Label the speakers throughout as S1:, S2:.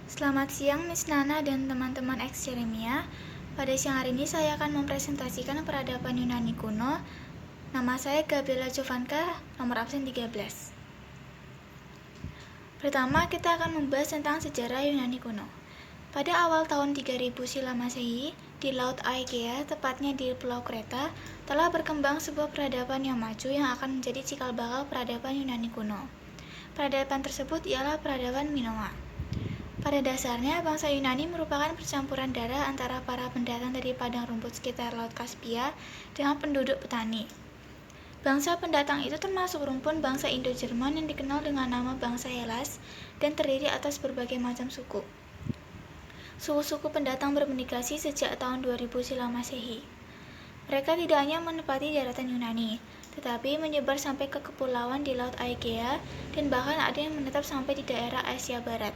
S1: Selamat siang Miss Nana dan teman-teman X Jeremia. Pada siang hari ini saya akan mempresentasikan peradaban Yunani kuno. Nama saya Gabriela Jovanka, nomor absen 13. Pertama, kita akan membahas tentang sejarah Yunani kuno. Pada awal tahun 3000 Sila Masehi, di Laut Aegea, tepatnya di Pulau Kreta, telah berkembang sebuah peradaban yang maju yang akan menjadi cikal bakal peradaban Yunani kuno. Peradaban tersebut ialah peradaban Minoa. Pada dasarnya, bangsa Yunani merupakan percampuran darah antara para pendatang dari padang rumput sekitar Laut Kaspia dengan penduduk petani. Bangsa pendatang itu termasuk rumpun bangsa Indo-Jerman yang dikenal dengan nama bangsa Hellas dan terdiri atas berbagai macam suku. Suku-suku pendatang bermigrasi sejak tahun 2000 Sila Masehi. Mereka tidak hanya menempati daratan Yunani, tetapi menyebar sampai ke kepulauan di Laut Aegea dan bahkan ada yang menetap sampai di daerah Asia Barat.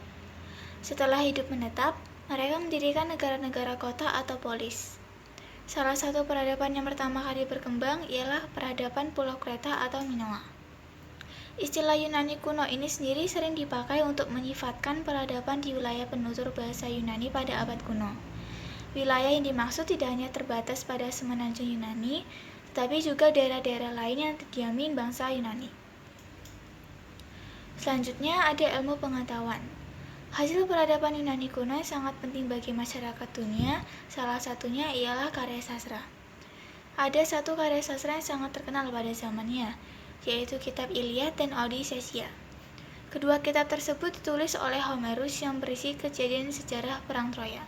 S1: Setelah hidup menetap, mereka mendirikan negara-negara kota atau polis. Salah satu peradaban yang pertama kali berkembang ialah peradaban Pulau Kreta atau Minoa. Istilah Yunani kuno ini sendiri sering dipakai untuk menyifatkan peradaban di wilayah penutur bahasa Yunani pada abad kuno. Wilayah yang dimaksud tidak hanya terbatas pada semenanjung Yunani, tetapi juga daerah-daerah lain yang didiami bangsa Yunani. Selanjutnya ada ilmu pengetahuan. Hasil peradaban Yunani kuno yang sangat penting bagi masyarakat dunia, salah satunya ialah karya sastra. Ada satu karya sastra yang sangat terkenal pada zamannya, yaitu kitab Iliad dan Odysseia. Kedua kitab tersebut ditulis oleh Homerus yang berisi kejadian sejarah Perang Troya.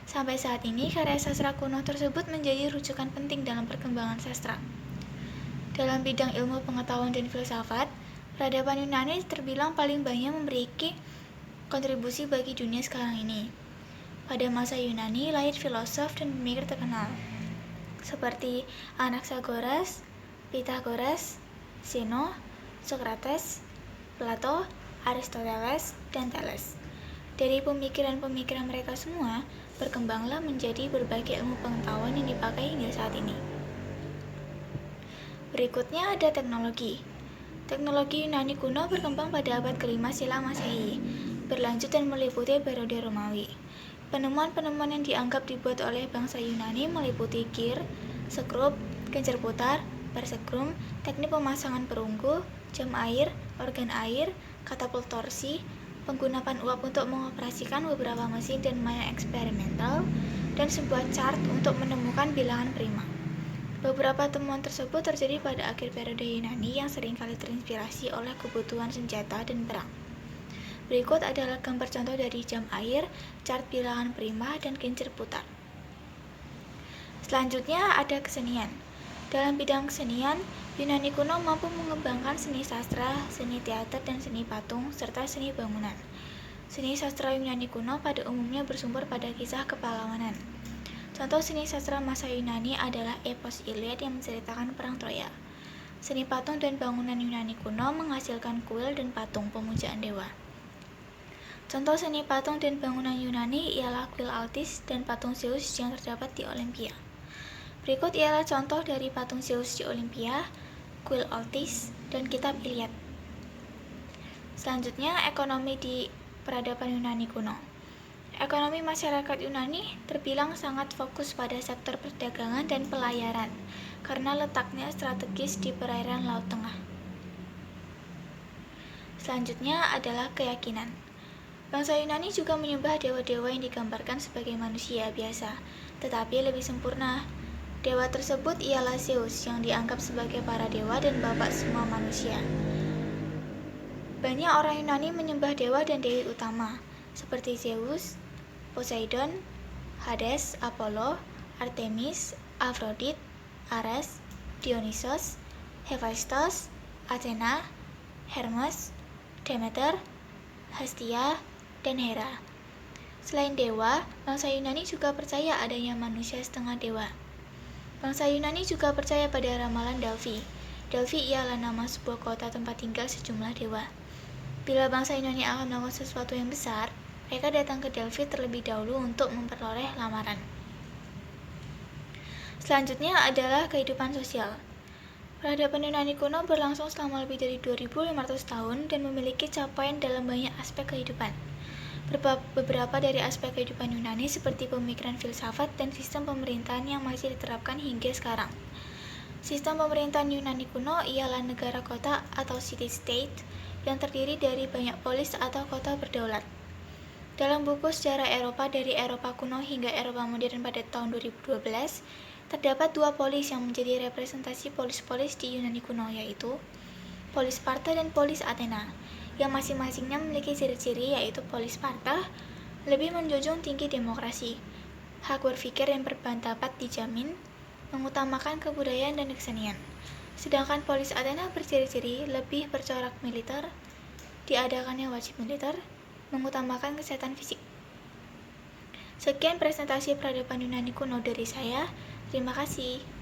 S1: Sampai saat ini, karya sastra kuno tersebut menjadi rujukan penting dalam perkembangan sastra. Dalam bidang ilmu pengetahuan dan filsafat, peradaban Yunani terbilang paling banyak memiliki kontribusi bagi dunia sekarang ini. Pada masa Yunani, lahir filosof dan pemikir terkenal seperti Anaxagoras, Pythagoras, Zeno, Socrates, Plato, Aristoteles, dan Thales. Dari pemikiran-pemikiran mereka semua, berkembanglah menjadi berbagai ilmu pengetahuan yang dipakai hingga saat ini. Berikutnya ada teknologi. Teknologi Yunani kuno berkembang pada abad ke-5 Sila Masehi, berlanjut dan meliputi periode Romawi. Penemuan-penemuan yang dianggap dibuat oleh bangsa Yunani meliputi gir, skrup, kincir putar, persegrum, teknik pemasangan perunggu, jam air, organ air, katapult torsi, penggunaan uap untuk mengoperasikan beberapa mesin dan mainan eksperimental, dan sebuah chart untuk menemukan bilangan prima. Beberapa temuan tersebut terjadi pada akhir periode Yunani yang seringkali terinspirasi oleh kebutuhan senjata dan perang. Berikut adalah gambar contoh dari jam air, chart bilangan prima, dan kincir putar. Selanjutnya ada kesenian. Dalam bidang kesenian, Yunani kuno mampu mengembangkan seni sastra, seni teater, dan seni patung, serta seni bangunan. Seni sastra Yunani kuno pada umumnya bersumber pada kisah kepahlawanan. Contoh seni sastra masa Yunani adalah epos Iliad yang menceritakan perang Troya. Seni patung dan bangunan Yunani kuno menghasilkan kuil dan patung pemujaan dewa. Contoh seni patung dan bangunan Yunani ialah kuil Altis dan patung Zeus yang terdapat di Olimpia. Berikut ialah contoh dari patung Zeus di Olimpia, kuil Altis, dan kitab Iliad. Selanjutnya, ekonomi di peradaban Yunani kuno. Ekonomi masyarakat Yunani terbilang sangat fokus pada sektor perdagangan dan pelayaran karena letaknya strategis di perairan Laut Tengah. Selanjutnya adalah keyakinan. Bangsa Yunani juga menyembah dewa-dewa yang digambarkan sebagai manusia biasa, tetapi lebih sempurna. Dewa tersebut ialah Zeus yang dianggap sebagai para dewa dan bapak semua manusia. Banyak orang Yunani menyembah dewa dan dewi utama, seperti Zeus, Poseidon, Hades, Apollo, Artemis, Aphrodite, Ares, Dionysos, Hephaestus, Athena, Hermes, Demeter, Hestia, dan Hera. Selain dewa, bangsa Yunani juga percaya adanya manusia setengah dewa. Bangsa Yunani juga percaya pada ramalan Delphi. Delphi ialah nama sebuah kota tempat tinggal sejumlah dewa. Bila bangsa Yunani akan melakukan sesuatu yang besar, mereka datang ke Delphi terlebih dahulu untuk memperoleh lamaran. Selanjutnya adalah kehidupan sosial. Peradaban Yunani kuno berlangsung selama lebih dari 2500 tahun dan memiliki capaian dalam banyak aspek kehidupan. beberapa dari aspek kehidupan Yunani seperti pemikiran filsafat dan sistem pemerintahan yang masih diterapkan hingga sekarang. Sistem pemerintahan Yunani kuno ialah negara kota atau city-state yang terdiri dari banyak polis atau kota berdaulat. Dalam buku Sejarah Eropa dari Eropa kuno hingga Eropa modern pada tahun 2012, terdapat dua polis yang menjadi representasi polis-polis di Yunani kuno, yaitu polis Sparta dan polis Athena, yang masing-masingnya memiliki ciri-ciri yaitu polis Sparta lebih menjunjung tinggi demokrasi, hak berpikir dan berpendapat dijamin, mengutamakan kebudayaan dan kesenian. Sedangkan polis Athena berciri-ciri lebih bercorak militer, diadakannya wajib militer, mengutamakan kesehatan fisik. Sekian presentasi peradaban Yunani kuno dari saya. Terima kasih.